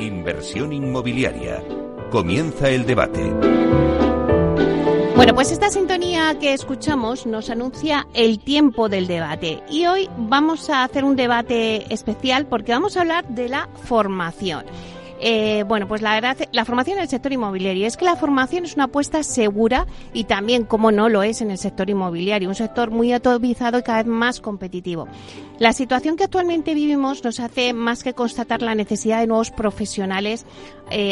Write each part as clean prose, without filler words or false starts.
Inversión inmobiliaria. Comienza el debate. Bueno, pues esta sintonía que escuchamos nos anuncia el tiempo del debate. Y hoy vamos a hacer un debate especial porque vamos a hablar de la formación. Bueno, pues la verdad, la formación en el sector inmobiliario es que la formación es una apuesta segura y también, como no lo es en el sector inmobiliario, un sector muy atomizado y cada vez más competitivo. La situación que actualmente vivimos nos hace más que constatar la necesidad de nuevos profesionales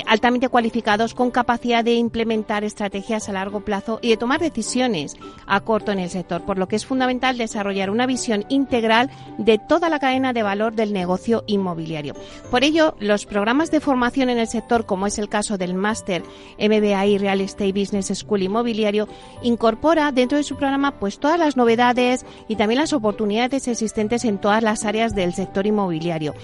altamente cualificados con capacidad de implementar estrategias a largo plazo y de tomar decisiones a corto en el sector, por lo que es fundamental desarrollar una visión integral de toda la cadena de valor del negocio inmobiliario. Por ello, los programas de formación en el sector, como es el caso del máster MBA Real Estate Business School Inmobiliario, incorpora dentro de su programa pues todas las novedades y también las oportunidades existentes en todas las áreas del sector inmobiliario.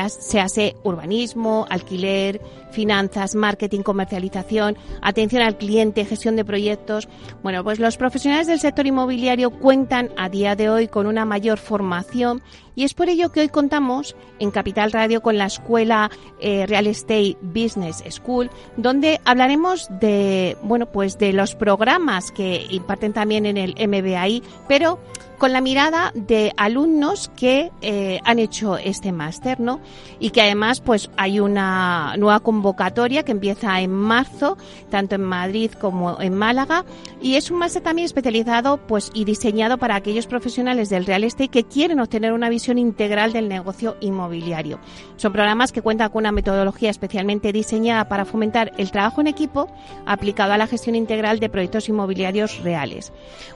Séase urbanismo, alquiler, finanzas, marketing, comercialización, atención al cliente, gestión de proyectos. Bueno, pues los profesionales del sector inmobiliario cuentan a día de hoy con una mayor formación y es por ello que hoy contamos en Capital Radio con la Escuela Real Estate Business School, donde hablaremos de, bueno, pues de los programas que imparten también en el MBAI, pero con la mirada de alumnos que han hecho este máster, ¿no? Y que además pues hay una nueva convocatoria que empieza en marzo, tanto en Madrid como en Málaga, y es un máster también especializado pues y diseñado para aquellos profesionales del real estate que quieren obtener una visión integral del negocio inmobiliario. Son programas que cuentan con una metodología especialmente diseñada para fomentar el trabajo en equipo aplicado a la gestión integral de proyectos inmobiliarios reales.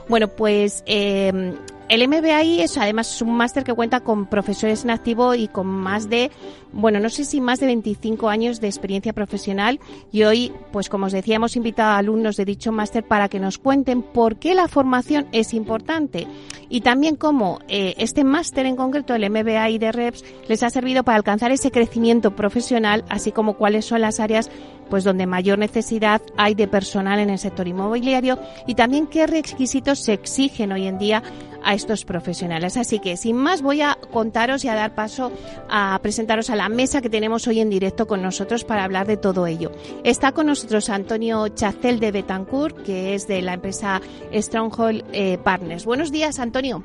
Bueno, pues el MBAI es además un máster que cuenta con profesores en activo y con más de, bueno, no sé si más de 25 años de experiencia profesional, y hoy, pues como os decía, hemos invitado a alumnos de dicho máster para que nos cuenten por qué la formación es importante y también cómo este máster en concreto, el MBAI de REPS, les ha servido para alcanzar ese crecimiento profesional, así como cuáles son las áreas pues donde mayor necesidad hay de personal en el sector inmobiliario y también qué requisitos se exigen hoy en día a estos profesionales. Así que, sin más, voy a contaros y a dar paso a presentaros a la mesa que tenemos hoy en directo con nosotros para hablar de todo ello. Está con nosotros Antonio Chacel de Betancourt, que es de la empresa Stronghold Partners. Buenos días, Antonio.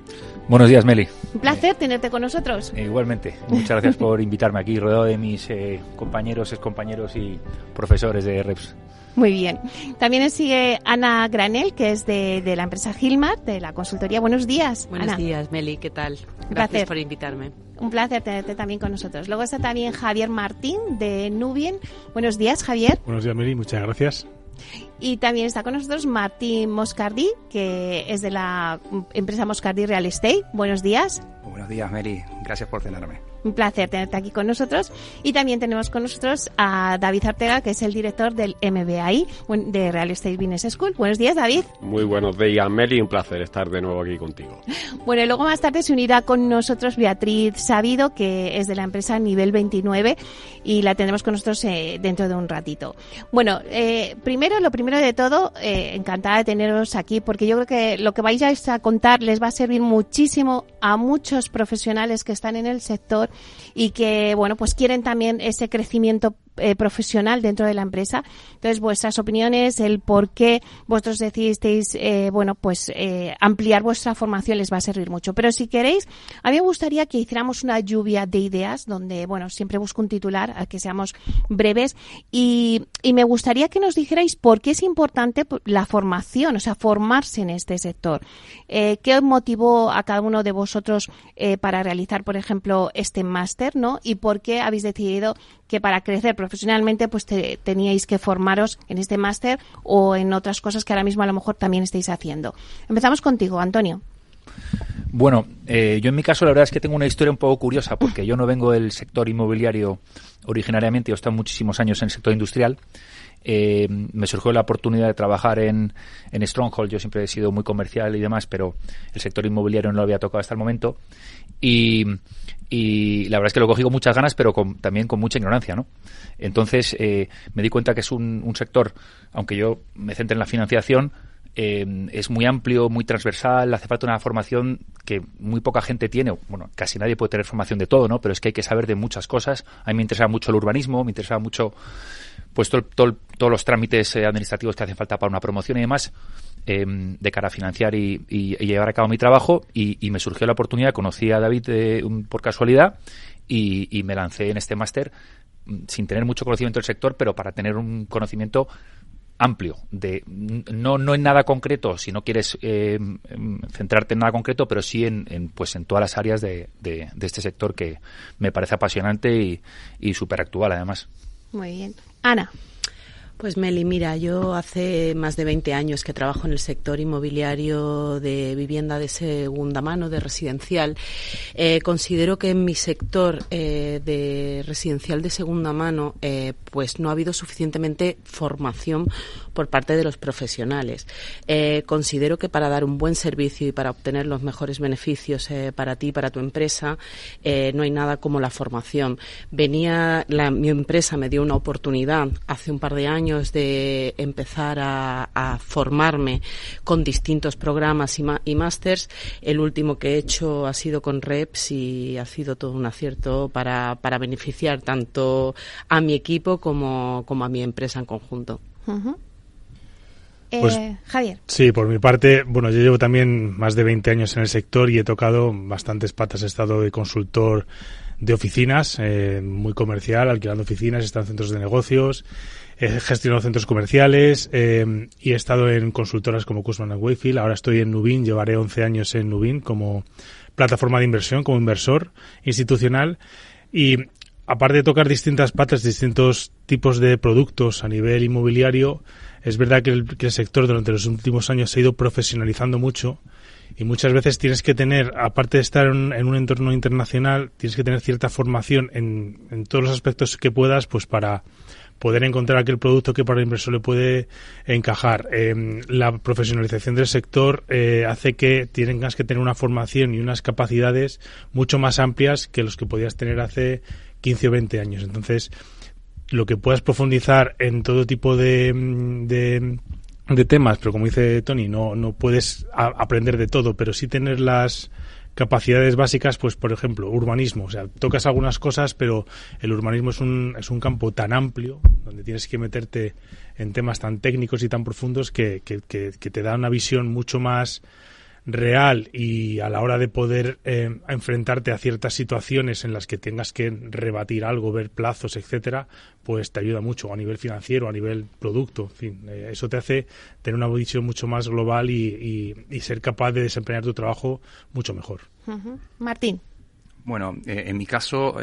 Buenos días, Meli. Un placer tenerte con nosotros. Igualmente. Muchas gracias por invitarme aquí, rodeado de mis compañeros, excompañeros y profesores de REPS. Muy bien. También nos sigue Ana Granel, que es de la empresa Gilmar, de la consultoría. Buenos días, Buenos Ana. días, Meli. ¿Qué tal? Gracias Gracias por invitarme. Un placer tenerte también con nosotros. Luego está también Javier Martín, de Nubien. Buenos días, Javier. Buenos días, Meli. Muchas gracias. Y también está con nosotros Martín Moscardí, que es de la empresa Moscardí Real Estate. Buenos días. Buenos días, Meli. Gracias por tenerme. Un placer tenerte aquí con nosotros. Y también tenemos con nosotros a David Ortega, que es el director del MBAI de Real Estate Business School. Buenos días, David. Muy buenos días, Meli. Un placer estar de nuevo aquí contigo. Bueno, y luego más tarde se unirá con nosotros Beatriz Sabido, que es de la empresa Nivel 29, y la tendremos con nosotros dentro de un ratito. Bueno, lo primero de todo, encantada de teneros aquí, porque yo creo que lo que vais a contar les va a servir muchísimo a muchos profesionales que están en el sector y que, bueno, pues quieren también ese crecimiento profesional dentro de la empresa. Entonces, vuestras opiniones, el por qué vosotros decidisteis, ampliar vuestra formación les va a servir mucho. Pero si queréis, a mí me gustaría que hiciéramos una lluvia de ideas donde, bueno, siempre busco un titular, a que seamos breves, y me gustaría que nos dijerais por qué es importante la formación, o sea, formarse en este sector. ¿Qué motivó a cada uno de vosotros para realizar, por ejemplo, este máster, ¿no? Y por qué habéis decidido que para crecer profesionalmente pues teníais que formaros en este máster o en otras cosas que ahora mismo a lo mejor también estáis haciendo. Empezamos contigo, Antonio. Bueno, yo en mi caso la verdad es que tengo una historia un poco curiosa porque yo no vengo del sector inmobiliario originariamente, yo he estado muchísimos años en el sector industrial. Me surgió la oportunidad de trabajar en Stronghold. Yo siempre he sido muy comercial y demás, pero el sector inmobiliario no lo había tocado hasta el momento y la verdad es que lo cogí con muchas ganas, pero también con mucha ignorancia, ¿no? Entonces me di cuenta que es un sector, aunque yo me centre en la financiación, es muy amplio, muy transversal, hace falta una formación que muy poca gente tiene. Bueno, casi nadie puede tener formación de todo, ¿no? Pero es que hay que saber de muchas cosas. A mí me interesa mucho el urbanismo, me interesa mucho pues todos los trámites administrativos que hacen falta para una promoción y demás, de cara a financiar y llevar a cabo mi trabajo, y me surgió la oportunidad, conocí a David por casualidad y me lancé en este máster sin tener mucho conocimiento del sector, pero para tener un conocimiento amplio, no en nada concreto, si no quieres centrarte en nada concreto, pero sí en todas las áreas de este sector, que me parece apasionante y súper actual además. Muy bien. Ana. Pues Meli, mira, yo hace más de 20 años que trabajo en el sector inmobiliario de vivienda de segunda mano, de residencial. Considero que en mi sector de residencial de segunda mano pues no ha habido suficientemente formación por parte de los profesionales. Considero que para dar un buen servicio y para obtener los mejores beneficios para ti, para tu empresa, no hay nada como la formación. Mi empresa me dio una oportunidad hace un par de años de empezar a formarme con distintos programas y másters. El último que he hecho ha sido con Reps y ha sido todo un acierto para beneficiar tanto a mi equipo como a mi empresa en conjunto. Uh-huh. Pues, Javier. Sí, por mi parte, bueno, yo llevo también más de 20 años en el sector y he tocado bastantes patas. He estado de consultor de oficinas, muy comercial, alquilando oficinas, he estado en centros de negocios, he gestionado centros comerciales y he estado en consultoras como Cushman & Wakefield. Ahora estoy en Nuveen, llevaré 11 años en Nuveen como plataforma de inversión, como inversor institucional. Y aparte de tocar distintas patas, distintos tipos de productos a nivel inmobiliario, es verdad que el sector durante los últimos años se ha ido profesionalizando mucho y muchas veces tienes que tener, aparte de estar en un entorno internacional, tienes que tener cierta formación en todos los aspectos que puedas, pues para poder encontrar aquel producto que para el inversor le puede encajar. La profesionalización del sector hace que tengas que tener una formación y unas capacidades mucho más amplias que los que podías tener hace 15 o 20 años. Entonces, lo que puedas profundizar en todo tipo de temas, pero como dice Tony, no puedes aprender de todo, pero sí tener las capacidades básicas, pues por ejemplo, urbanismo, o sea, tocas algunas cosas, pero el urbanismo es un campo tan amplio, donde tienes que meterte en temas tan técnicos y tan profundos que te da una visión mucho más real, y a la hora de poder enfrentarte a ciertas situaciones en las que tengas que rebatir algo, ver plazos, etcétera, pues te ayuda mucho a nivel financiero, a nivel producto, en fin, eso te hace tener una visión mucho más global y ser capaz de desempeñar tu trabajo mucho mejor. Uh-huh. Martín. Bueno, en mi caso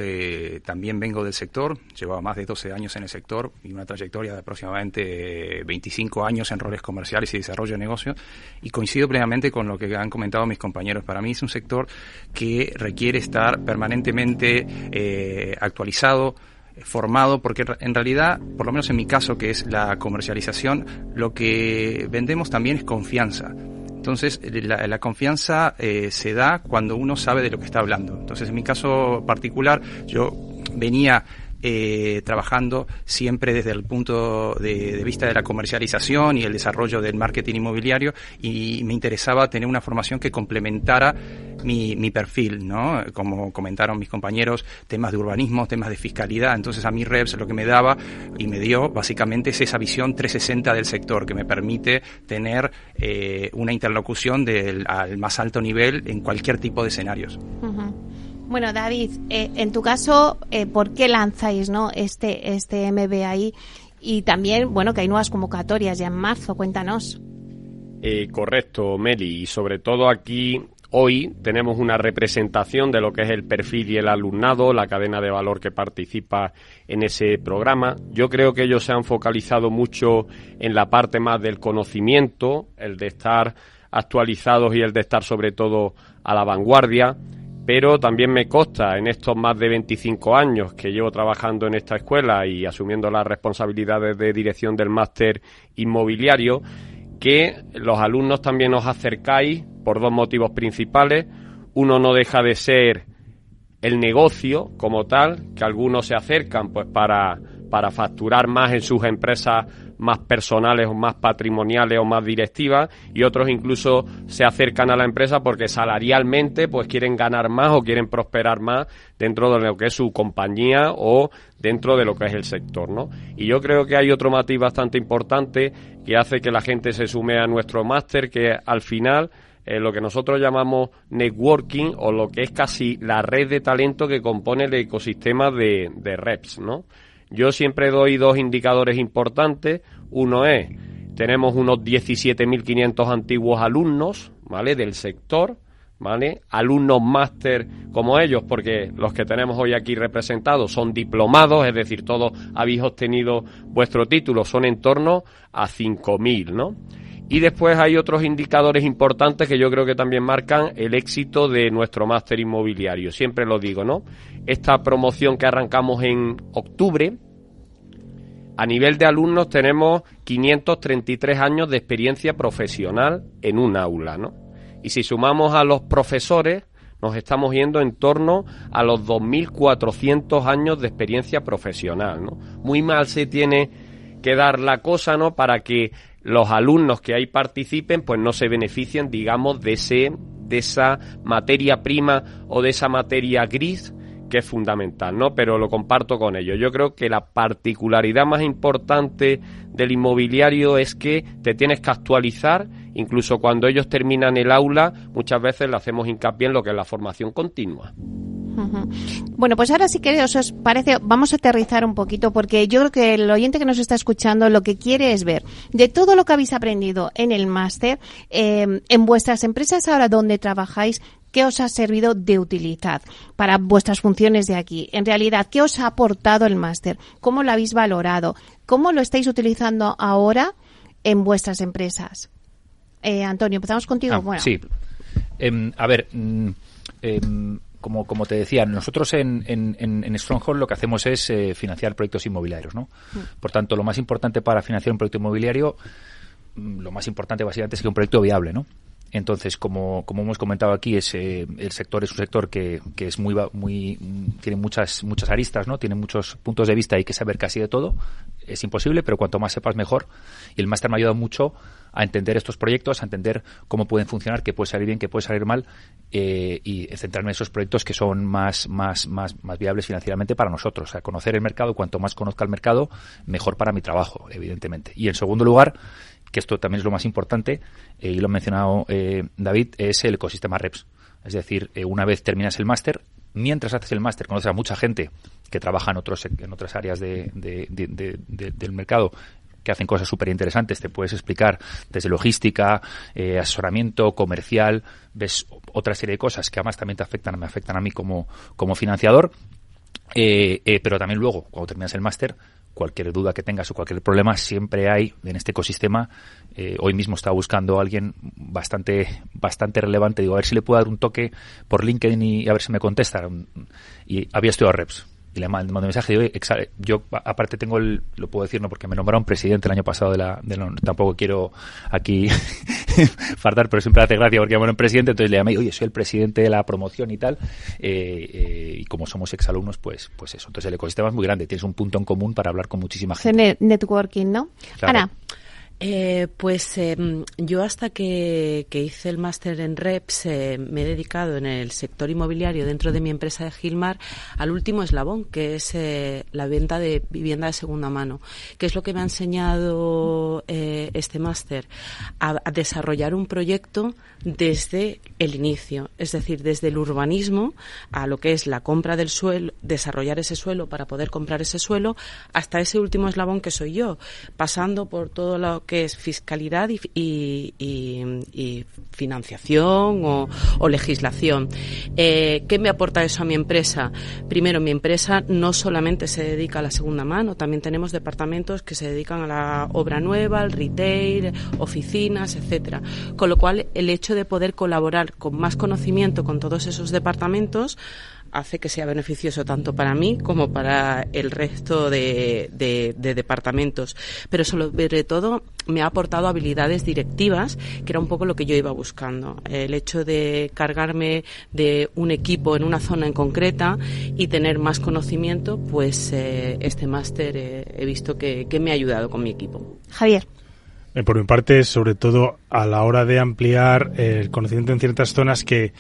también vengo del sector, llevaba más de 12 años en el sector y una trayectoria de aproximadamente 25 años en roles comerciales y desarrollo de negocios, y coincido plenamente con lo que han comentado mis compañeros. Para mí es un sector que requiere estar permanentemente actualizado, formado, porque en realidad, por lo menos en mi caso, que es la comercialización, lo que vendemos también es confianza. Entonces, la confianza se da cuando uno sabe de lo que está hablando. Entonces, en mi caso particular, yo venía trabajando siempre desde el punto de vista de la comercialización y el desarrollo del marketing inmobiliario, y me interesaba tener una formación que complementara mi perfil, ¿no? Como comentaron mis compañeros, temas de urbanismo, temas de fiscalidad. Entonces, a mí Reps lo que me daba y me dio básicamente es esa visión 360 del sector, que me permite tener una interlocución al más alto nivel en cualquier tipo de escenarios. Uh-huh. Bueno, David, en tu caso, ¿por qué lanzáis, no, este MBA? Y también, bueno, que hay nuevas convocatorias ya en marzo, cuéntanos. Correcto, Meli, y sobre todo aquí hoy tenemos una representación de lo que es el perfil y el alumnado, la cadena de valor que participa en ese programa. Yo creo que ellos se han focalizado mucho en la parte más del conocimiento, el de estar actualizados y el de estar sobre todo a la vanguardia. Pero también me consta, en estos más de 25 años que llevo trabajando en esta escuela y asumiendo las responsabilidades de dirección del máster inmobiliario, que los alumnos también os acercáis por dos motivos principales. Uno no deja de ser el negocio como tal, que algunos se acercan pues para facturar más en sus empresas más personales o más patrimoniales o más directivas, y otros incluso se acercan a la empresa porque salarialmente pues quieren ganar más o quieren prosperar más dentro de lo que es su compañía o dentro de lo que es el sector, ¿no? Y yo creo que hay otro matiz bastante importante que hace que la gente se sume a nuestro máster, que al final lo que nosotros llamamos networking, o lo que es casi la red de talento que compone el ecosistema de Reps, ¿no? Yo siempre doy dos indicadores importantes. Uno es, tenemos unos 17.500 antiguos alumnos, ¿vale?, del sector, ¿vale? Alumnos máster como ellos, porque los que tenemos hoy aquí representados son diplomados, es decir, todos habéis obtenido vuestro título, son en torno a 5.000, ¿no? Y después hay otros indicadores importantes que yo creo que también marcan el éxito de nuestro máster inmobiliario. Siempre lo digo, ¿no? Esta promoción que arrancamos en octubre, a nivel de alumnos tenemos 533 años de experiencia profesional en un aula, ¿no? Y si sumamos a los profesores, nos estamos yendo en torno a los 2.400 años de experiencia profesional, ¿no? Muy mal se tiene que dar la cosa, ¿no?, para que los alumnos que ahí participen pues no se beneficien, digamos, de esa materia prima o de esa materia gris que es fundamental, ¿no? Pero lo comparto con ellos. Yo creo que la particularidad más importante del inmobiliario es que te tienes que actualizar, incluso cuando ellos terminan el aula, muchas veces le hacemos hincapié en lo que es la formación continua. Bueno, pues ahora sí que os parece, vamos a aterrizar un poquito, porque yo creo que el oyente que nos está escuchando lo que quiere es ver de todo lo que habéis aprendido en el máster, en vuestras empresas ahora donde trabajáis, ¿qué os ha servido de utilidad para vuestras funciones de aquí? En realidad, ¿qué os ha aportado el máster? ¿Cómo lo habéis valorado? ¿Cómo lo estáis utilizando ahora en vuestras empresas? Antonio, empezamos contigo. Bueno. Sí. A ver, como te decía, nosotros en Stronghold lo que hacemos es financiar proyectos inmobiliarios, ¿no? Por tanto, lo más importante para financiar un proyecto inmobiliario, lo más importante básicamente es que un proyecto viable, ¿no? Entonces, como hemos comentado aquí, el sector es un sector que es muy tiene muchas aristas, ¿no? Tiene muchos puntos de vista, hay que saber casi de todo. Es imposible, pero cuanto más sepas mejor. Y el máster me ha ayudado mucho a entender estos proyectos, a entender cómo pueden funcionar, qué puede salir bien, qué puede salir mal, y centrarme en esos proyectos que son más viables financieramente para nosotros. O sea, conocer el mercado, cuanto más conozca el mercado, mejor para mi trabajo, evidentemente. Y en segundo lugar, que esto también es lo más importante, y lo ha mencionado David, es el ecosistema Reps. Es decir, una vez terminas el máster, mientras haces el máster, conoces a mucha gente que trabaja en otras áreas del mercado, que hacen cosas súper interesantes. Te puedes explicar desde logística, asesoramiento, comercial, ves otra serie de cosas que además también me afectan a mí como financiador, pero también luego, cuando terminas el máster, cualquier duda que tengas o cualquier problema, siempre hay en este ecosistema. Hoy mismo estaba buscando a alguien bastante relevante, digo, a ver si le puedo dar un toque por LinkedIn y a ver si me contesta. Y había estudiado Reps. Y le mando un mensaje y yo aparte tengo lo puedo decir, no, porque me nombraron presidente el año pasado tampoco quiero aquí fardar, pero siempre hace gracia porque me nombraron presidente, entonces le llamé, oye, soy el presidente de la promoción y tal, y como somos exalumnos, pues eso. Entonces el ecosistema es muy grande, tienes un punto en común para hablar con muchísima gente. Networking, ¿no? Claro. Ana. Yo hasta que hice el máster en Reps me he dedicado en el sector inmobiliario dentro de mi empresa de Gilmar al último eslabón, que es la venta de vivienda de segunda mano, que es lo que me ha enseñado este máster, a desarrollar un proyecto desde el inicio, es decir, desde el urbanismo a lo que es la compra del suelo, desarrollar ese suelo para poder comprar ese suelo, hasta ese último eslabón que soy yo, pasando por todo lo que es fiscalidad y financiación o legislación. ¿Qué me aporta eso a mi empresa? Primero, mi empresa no solamente se dedica a la segunda mano, también tenemos departamentos que se dedican a la obra nueva, al retail, oficinas, etcétera. Con lo cual, el hecho de poder colaborar con más conocimiento con todos esos departamentos hace que sea beneficioso tanto para mí como para el resto de departamentos. Pero sobre todo me ha aportado habilidades directivas, que era un poco lo que yo iba buscando. El hecho de cargarme de un equipo en una zona en concreta y tener más conocimiento, pues este máster he visto que me ha ayudado con mi equipo. Javier. Por mi parte, sobre todo a la hora de ampliar el conocimiento en ciertas zonas que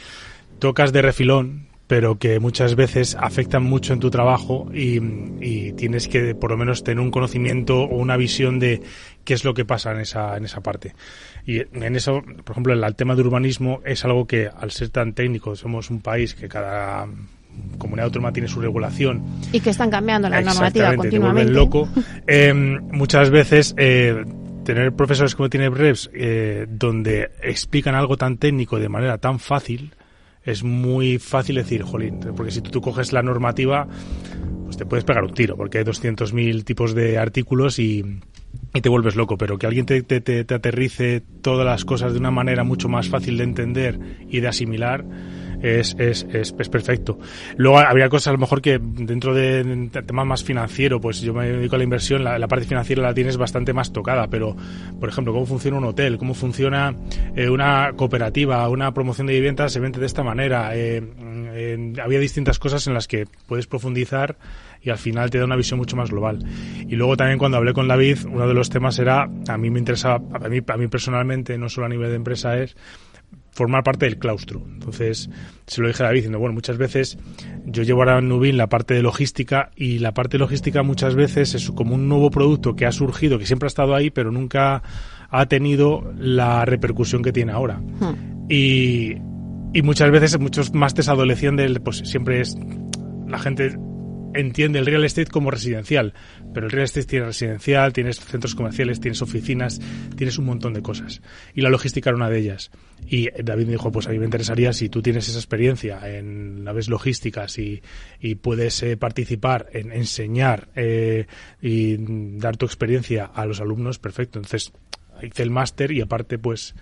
tocas de refilón, pero que muchas veces afectan mucho en tu trabajo y tienes que por lo menos tener un conocimiento o una visión de qué es lo que pasa en esa parte. Y en eso, por ejemplo, el tema de urbanismo es algo que, al ser tan técnico, somos un país que cada comunidad autónoma tiene su regulación. Y que están cambiando la normativa continuamente. Te vuelven loco. Muchas veces tener profesores como tiene Breves, donde explican algo tan técnico de manera tan fácil, es muy fácil decir, jolín, porque si tú coges la normativa, pues te puedes pegar un tiro, porque hay 200.000 tipos de artículos y te vuelves loco, pero que alguien te aterrice todas las cosas de una manera mucho más fácil de entender y de asimilar, es perfecto. Luego habría cosas a lo mejor que dentro del tema más financiero, pues yo me dedico a la inversión, la parte financiera la tienes bastante más tocada, pero por ejemplo, cómo funciona un hotel, cómo funciona una cooperativa, una promoción de viviendas se vende de esta manera. Había distintas cosas en las que puedes profundizar y al final te da una visión mucho más global. Y luego también cuando hablé con David, uno de los temas era, a mí me interesaba, a mí personalmente, no solo a nivel de empresa, es formar parte del claustro. Entonces, se lo dije a David, diciendo, bueno, muchas veces yo llevo ahora en Nubin la parte de logística, y la parte de logística muchas veces es como un nuevo producto que ha surgido, que siempre ha estado ahí, pero nunca ha tenido la repercusión que tiene ahora. Y muchas veces, muchos másters adolecían pues siempre es, la gente entiende el real estate como residencial, pero el real estate tiene residencial, tienes centros comerciales, tienes oficinas, tienes un montón de cosas, y la logística era una de ellas. Y David me dijo, pues a mí me interesaría, si tú tienes esa experiencia en naves logísticas y puedes participar en enseñar y dar tu experiencia a los alumnos, perfecto. Entonces hice el máster y aparte pues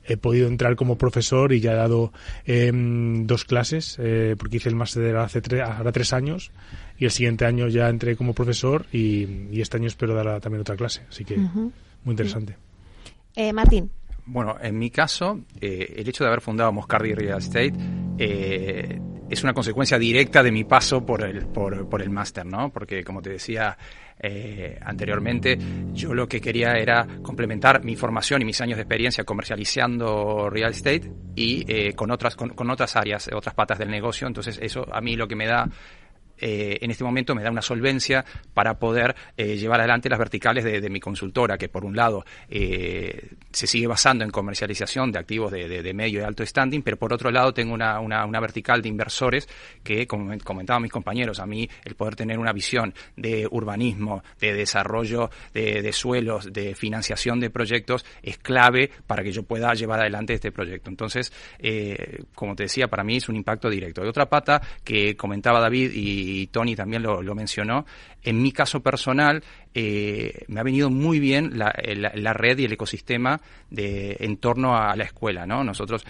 he podido entrar como profesor y ya he dado 2 clases, porque hice el máster ahora 3 años, y el siguiente año ya entré como profesor y este año espero dar también otra clase, así que muy interesante. Martín. Bueno, en mi caso, el hecho de haber fundado Moscardi Real Estate es una consecuencia directa de mi paso por el máster, ¿no? Porque, como te decía anteriormente, yo lo que quería era complementar mi formación y mis años de experiencia comercializando real estate y con otras áreas, otras patas del negocio. Entonces, eso a mí lo que me da en este momento me da una solvencia para poder llevar adelante las verticales de mi consultora, que por un lado se sigue basando en comercialización de activos de medio y alto standing, pero por otro lado tengo una vertical de inversores que, como comentaban mis compañeros, a mí el poder tener una visión de urbanismo, de desarrollo de suelos, de financiación de proyectos, es clave para que yo pueda llevar adelante este proyecto. Entonces, como te decía, para mí es un impacto directo. Y otra pata que comentaba David y Tony también lo mencionó, en mi caso personal me ha venido muy bien la red y el ecosistema en torno a la escuela, ¿no? Nosotros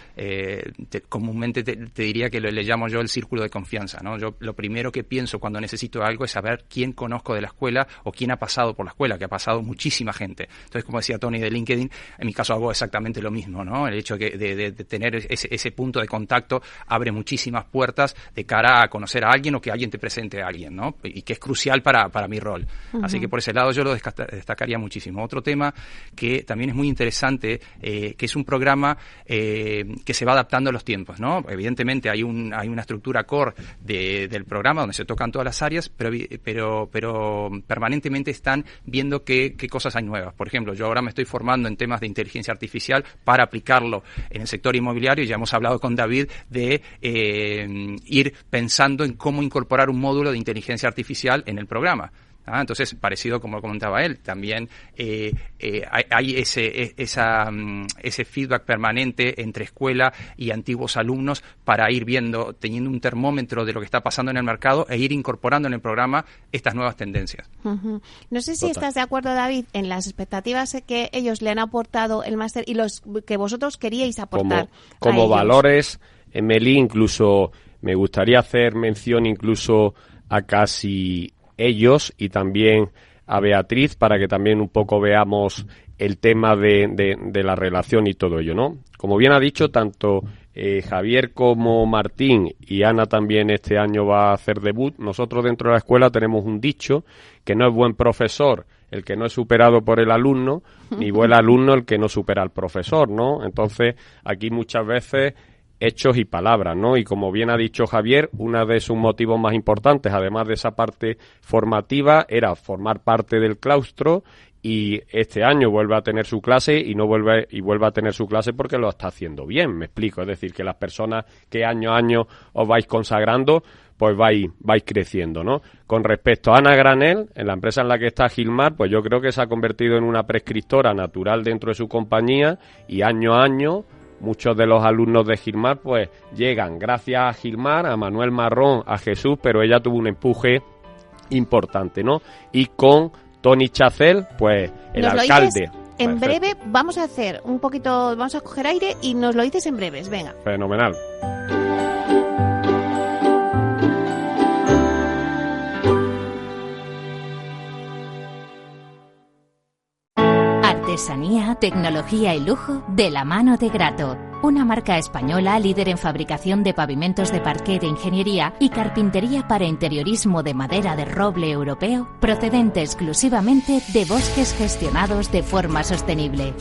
comúnmente te diría que le llamo yo el círculo de confianza, ¿no? Yo lo primero que pienso cuando necesito algo es saber quién conozco de la escuela o quién ha pasado por la escuela, que ha pasado muchísima gente. Entonces, como decía Tony de LinkedIn, en mi caso hago exactamente lo mismo, ¿no? El hecho de tener ese punto de contacto abre muchísimas puertas de cara a conocer a alguien o que alguien te presente a alguien, ¿no? Y que es crucial para mi rol. Así que por ese lado yo lo destacaría muchísimo. Otro tema que también es muy interesante, que es un programa que se va adaptando a los tiempos, ¿no? Evidentemente hay una estructura core del programa donde se tocan todas las áreas, pero permanentemente están viendo qué cosas hay nuevas. Por ejemplo, yo ahora me estoy formando en temas de inteligencia artificial para aplicarlo en el sector inmobiliario, y ya hemos hablado con David de ir pensando en cómo incorporar un módulo de inteligencia artificial en el programa. Entonces, parecido como comentaba él, también hay ese feedback permanente entre escuela y antiguos alumnos para ir viendo, teniendo un termómetro de lo que está pasando en el mercado e ir incorporando en el programa estas nuevas tendencias. No sé si estás de acuerdo, David, en las expectativas que ellos le han aportado el máster y los que vosotros queríais aportar. Como valores, Meli, incluso Me gustaría hacer mención incluso a casi ellos y también a Beatriz para que también un poco veamos el tema de la relación y todo ello, ¿no? Como bien ha dicho, tanto Javier como Martín y Ana también este año va a hacer debut. Nosotros dentro de la escuela tenemos un dicho que no es buen profesor el que no es superado por el alumno, ni buen alumno el que no supera al profesor, ¿no? Entonces, aquí muchas veces hechos y palabras, ¿no? Y como bien ha dicho Javier, uno de sus motivos más importantes, además de esa parte formativa, era formar parte del claustro, y este año vuelve a tener su clase y vuelve a tener su clase porque lo está haciendo bien, me explico. Es decir, que las personas que año a año os vais consagrando, pues vais creciendo, ¿no? Con respecto a Ana Granel, en la empresa en la que está Gilmar, pues yo creo que se ha convertido en una prescriptora natural dentro de su compañía, y año a año muchos de los alumnos de Gilmar pues llegan gracias a Gilmar, a Manuel Marrón, a Jesús, pero ella tuvo un empuje importante, ¿no? Y con Tony Chacel, pues el alcalde. En breve vamos a hacer un poquito, vamos a coger aire y nos lo dices en breves, venga. Fenomenal. Artesanía, tecnología y lujo de la mano de Grato. Una marca española líder en fabricación de pavimentos de parqué de ingeniería y carpintería para interiorismo de madera de roble europeo, procedente exclusivamente de bosques gestionados de forma sostenible.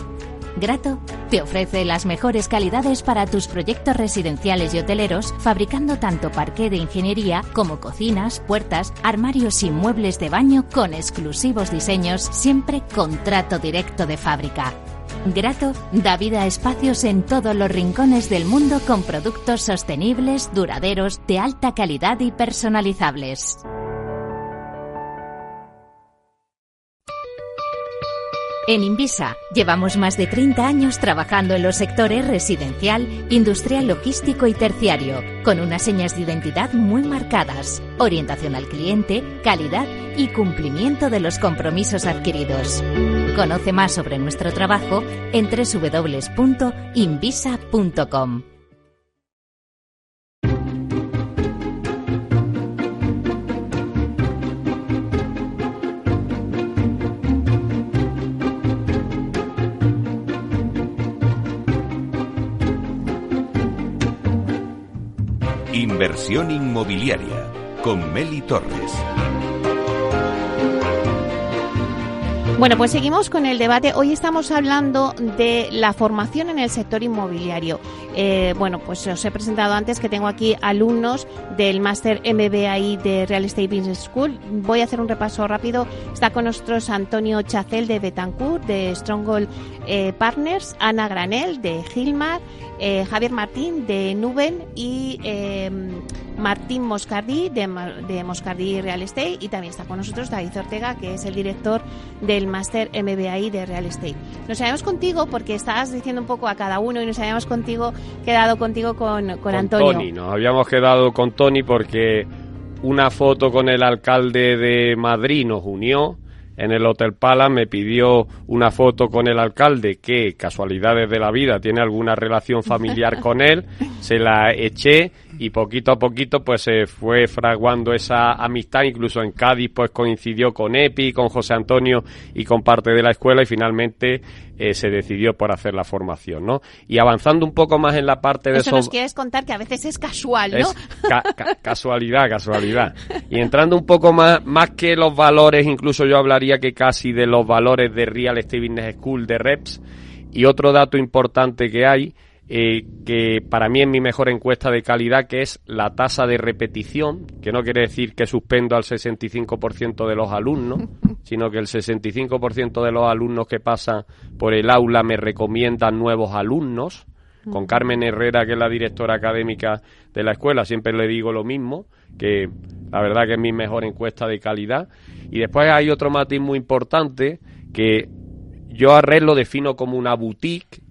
Grato te ofrece las mejores calidades para tus proyectos residenciales y hoteleros, fabricando tanto parqué de ingeniería como cocinas, puertas, armarios y muebles de baño con exclusivos diseños, siempre con trato directo de fábrica. Grato da vida a espacios en todos los rincones del mundo con productos sostenibles, duraderos, de alta calidad y personalizables. En Invisa llevamos más de 30 años trabajando en los sectores residencial, industrial, logístico y terciario, con unas señas de identidad muy marcadas: orientación al cliente, calidad y cumplimiento de los compromisos adquiridos. Conoce más sobre nuestro trabajo en www.invisa.com. Inversión inmobiliaria con Meli Torres. Bueno, pues seguimos con el debate. Hoy estamos hablando de la formación en el sector inmobiliario. Bueno, pues os he presentado antes que tengo aquí alumnos del máster MBA de Real Estate Business School. Voy a hacer un repaso rápido. Está con nosotros Antonio Chacel de Betancourt, de Stronghold Partners, Ana Granel de Gilmar, Javier Martín de Nuben y Martín Moscardí de Moscardí Real Estate, y también está con nosotros David Ortega, que es el director del máster MBA de Real Estate. Nos habíamos contigo porque estabas diciendo un poco a cada uno, y nos habíamos quedado contigo con Antonio. Tony, nos habíamos quedado con Tony porque una foto con el alcalde de Madrid nos unió. En el Hotel Palace me pidió una foto con el alcalde, que casualidades de la vida tiene alguna relación familiar con él, se la eché y poquito a poquito pues se fue fraguando esa amistad. Incluso en Cádiz pues coincidió con Epi, con José Antonio y con parte de la escuela, y finalmente se decidió por hacer la formación, ¿no? Y avanzando un poco más en la parte de eso nos quieres contar, que a veces es casual, ¿no? Es casualidad. Y entrando un poco más que los valores, incluso yo hablaría que casi de los valores de Real Estate Business School, de REPS. Y otro dato importante que hay, que para mí es mi mejor encuesta de calidad, que es la tasa de repetición, que no quiere decir que suspendo al 65% de los alumnos, sino que el 65% de los alumnos que pasan por el aula me recomiendan nuevos alumnos. Con Carmen Herrera, que es la directora académica de la escuela, siempre le digo lo mismo, que la verdad que es mi mejor encuesta de calidad. Y después hay otro matiz muy importante, que yo a Red lo defino como una boutique.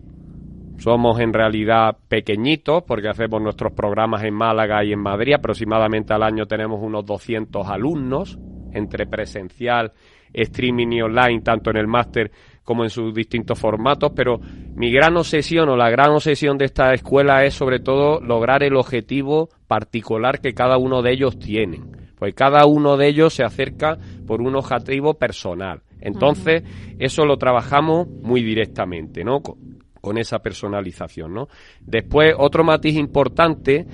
Somos en realidad pequeñitos porque hacemos nuestros programas en Málaga y en Madrid. Aproximadamente al año tenemos unos 200 alumnos, entre presencial, streaming y online, tanto en el máster como en sus distintos formatos. Pero mi gran obsesión, o la gran obsesión de esta escuela, es sobre todo lograr el objetivo particular que cada uno de ellos tienen. Pues cada uno de ellos se acerca por un objetivo personal. Entonces, eso lo trabajamos muy directamente, ¿no? Con esa personalización, ¿no? Después, otro matiz importante,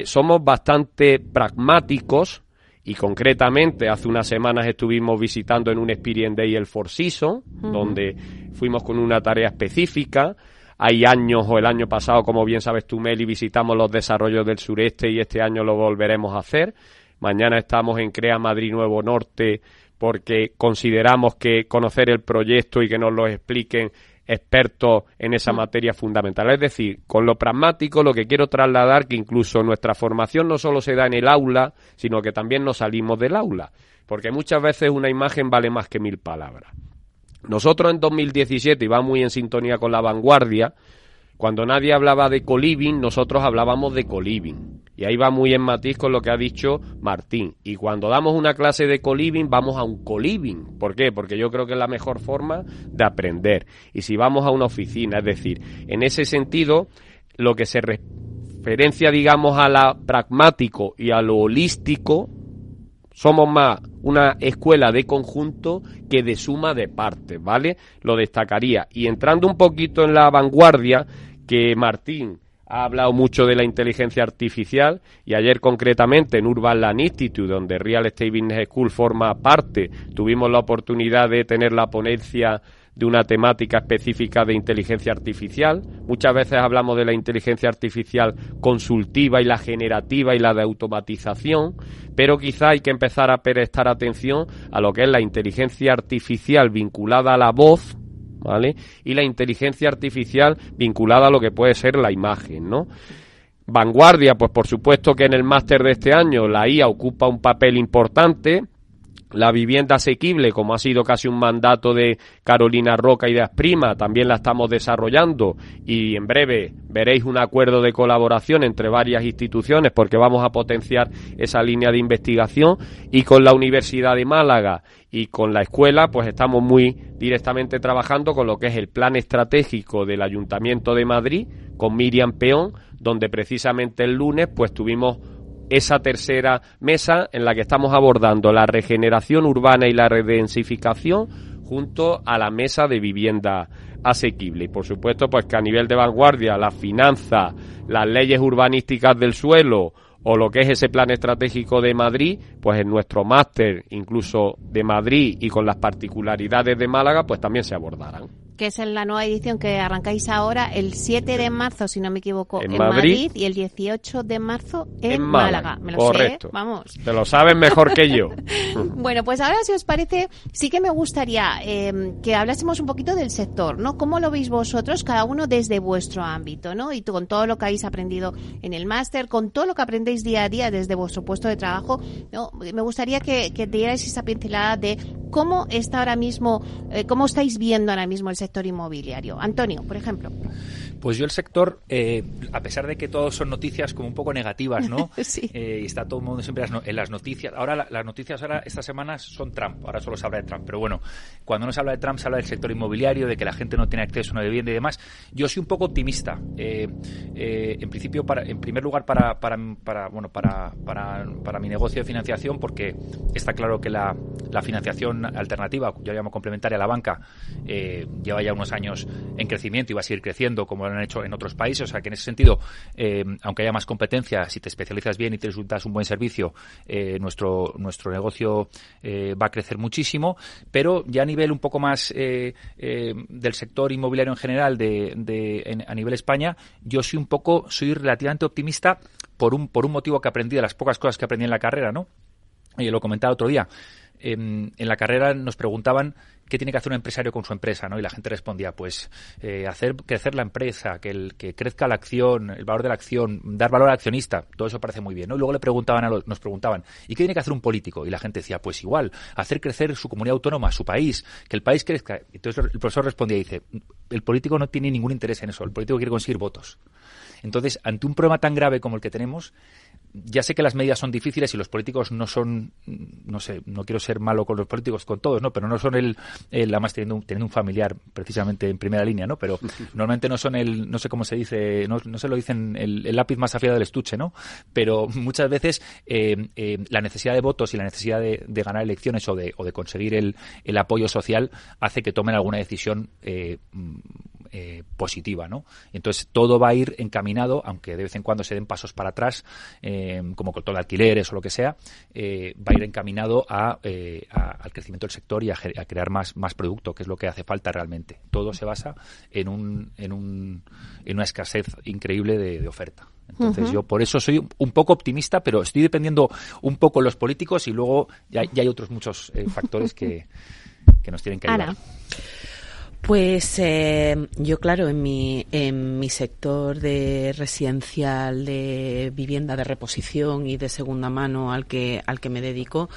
somos bastante pragmáticos y concretamente hace unas semanas estuvimos visitando en un Experience Day el Four Seasons, donde fuimos con una tarea específica. Hay años, o el año pasado, como bien sabes tú, Meli, visitamos los desarrollos del sureste y este año lo volveremos a hacer. Mañana estamos en CREA Madrid Nuevo Norte porque consideramos que conocer el proyecto y que nos lo expliquen expertos en esa materia fundamental. Es decir, con lo pragmático lo que quiero trasladar que incluso nuestra formación no solo se da en el aula, sino que también nos salimos del aula, porque muchas veces una imagen vale más que 1000 palabras. Nosotros en 2017, y va muy en sintonía con la vanguardia, cuando nadie hablaba de co-living, nosotros hablábamos de co-living. Y ahí va muy en matiz con lo que ha dicho Martín. Y cuando damos una clase de co-living, vamos a un co-living. ¿Por qué? Porque yo creo que es la mejor forma de aprender. Y si vamos a una oficina, es decir, en ese sentido, lo que se referencia, digamos, a lo pragmático y a lo holístico, somos más una escuela de conjunto que de suma de partes, ¿vale? Lo destacaría. Y entrando un poquito en la vanguardia, que Martín ha hablado mucho de la inteligencia artificial y ayer concretamente en Urban Land Institute, donde Real Estate Business School forma parte, tuvimos la oportunidad de tener la ponencia de una temática específica de inteligencia artificial. Muchas veces hablamos de la inteligencia artificial consultiva y la generativa y la de automatización, pero quizá hay que empezar a prestar atención a lo que es la inteligencia artificial vinculada a la voz, ¿vale? Y la inteligencia artificial vinculada a lo que puede ser la imagen, ¿no? Vanguardia, pues por supuesto que en el máster de este año la IA ocupa un papel importante. La vivienda asequible, como ha sido casi un mandato de Carolina Roca y de Asprima, también la estamos desarrollando y en breve veréis un acuerdo de colaboración entre varias instituciones porque vamos a potenciar esa línea de investigación y con la Universidad de Málaga y con la escuela pues estamos muy directamente trabajando con lo que es el plan estratégico del Ayuntamiento de Madrid con Miriam Peón, donde precisamente el lunes pues tuvimos esa tercera mesa en la que estamos abordando la regeneración urbana y la redensificación junto a la mesa de vivienda asequible. Y por supuesto, pues que a nivel de vanguardia, la finanza, las leyes urbanísticas del suelo o lo que es ese plan estratégico de Madrid, pues en nuestro máster, incluso de Madrid y con las particularidades de Málaga, pues también se abordarán. Que es en la nueva edición que arrancáis ahora, el 7 de marzo, si no me equivoco, en Madrid y el 18 de marzo en Málaga. Me lo correcto. sé, vamos. Te lo sabes mejor que yo. Bueno, pues ahora, si os parece, sí que me gustaría que hablásemos un poquito del sector, ¿no? ¿Cómo lo veis vosotros, cada uno desde vuestro ámbito, ¿no? Y con todo lo que habéis aprendido en el máster, con todo lo que aprendéis día a día desde vuestro puesto de trabajo, ¿no? Me gustaría que dierais esa pincelada de cómo está ahora mismo, cómo estáis viendo ahora mismo el sector inmobiliario. Antonio, por ejemplo. Pues yo el sector, a pesar de que todos son noticias como un poco negativas, ¿no? Sí. Y está todo el mundo siempre en las noticias. Ahora las noticias estas semanas son Trump. Ahora solo se habla de Trump. Pero bueno, cuando no se habla de Trump se habla del sector inmobiliario, de que la gente no tiene acceso a una vivienda y demás. Yo soy un poco optimista. En principio, en primer lugar, para mi negocio de financiación, porque está claro que la financiación alternativa, yo llamo complementaria a la banca, lleva ya unos años en crecimiento y va a seguir creciendo como lo han hecho en otros países. O sea que en ese sentido, aunque haya más competencia, si te especializas bien y te resultas un buen servicio, nuestro negocio va a crecer muchísimo. Pero ya a nivel un poco más del sector inmobiliario en general a nivel España, yo soy relativamente optimista por un motivo que aprendí, de las pocas cosas que aprendí en la carrera, ¿no? Y lo comentaba otro día. En la carrera nos preguntaban qué tiene que hacer un empresario con su empresa, ¿no? Y la gente respondía, pues, hacer crecer la empresa, que crezca la acción, el valor de la acción, dar valor al accionista, todo eso parece muy bien, ¿no? Y luego nos preguntaban, ¿y qué tiene que hacer un político? Y la gente decía, pues igual, hacer crecer su comunidad autónoma, su país, que el país crezca. Entonces el profesor respondía y dice, el político no tiene ningún interés en eso, el político quiere conseguir votos. Entonces, ante un problema tan grave como el que tenemos, ya sé que las medidas son difíciles y los políticos no son, no sé, no quiero ser malo con los políticos, con todos, ¿no? Pero no son además teniendo un familiar precisamente en primera línea, ¿no? Pero normalmente no son no sé cómo se dice, no se lo dicen el lápiz más afiado del estuche, ¿no? Pero muchas veces la necesidad de votos y la necesidad de ganar elecciones o de conseguir el apoyo social hace que tomen alguna decisión positiva, ¿no? Entonces todo va a ir encaminado, aunque de vez en cuando se den pasos para atrás, como con todo alquileres o lo que sea, va a ir encaminado al crecimiento del sector y a crear más producto, que es lo que hace falta realmente. Todo se basa en una escasez increíble de oferta. Entonces yo por eso soy un poco optimista, pero estoy dependiendo un poco de los políticos y luego ya hay otros muchos factores que nos tienen que ayudar. Ana. Pues yo, claro, en mi sector de residencial, de vivienda de reposición y de segunda mano al que me dedico,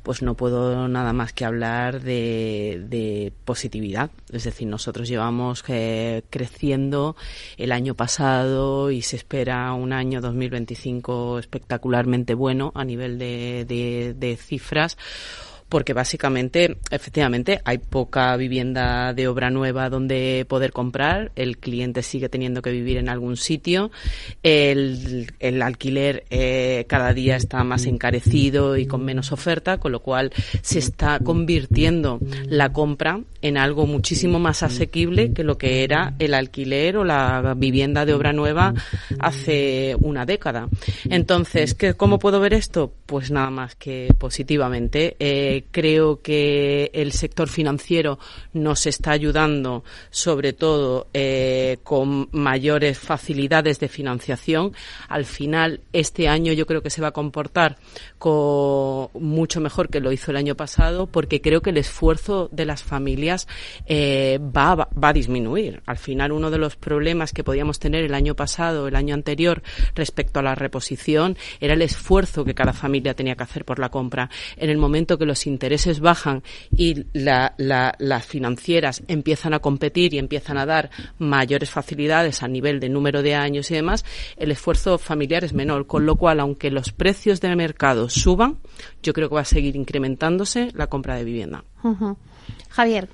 pues no puedo nada más que hablar de positividad. Es decir, nosotros llevamos creciendo el año pasado y se espera un año 2025 espectacularmente bueno a nivel de cifras, porque básicamente, efectivamente, hay poca vivienda de obra nueva donde poder comprar, el cliente sigue teniendo que vivir en algún sitio, el alquiler cada día está más encarecido y con menos oferta, con lo cual se está convirtiendo la compra en algo muchísimo más asequible que lo que era el alquiler o la vivienda de obra nueva hace una década. Entonces, ¿cómo puedo ver esto? Pues nada más que positivamente. Creo que el sector financiero nos está ayudando, sobre todo con mayores facilidades de financiación. Al final, este año yo creo que se va a comportar mucho mejor que lo hizo el año pasado, porque creo que el esfuerzo de las familias va a disminuir. Al final, uno de los problemas que podíamos tener el año pasado, el año anterior, respecto a la reposición, era el esfuerzo que cada familia tenía que hacer por la compra. En el momento que los intereses bajan y las financieras empiezan a competir y empiezan a dar mayores facilidades a nivel de número de años y demás, el esfuerzo familiar es menor, con lo cual, aunque los precios del mercado suban, yo creo que va a seguir incrementándose la compra de vivienda. Javier.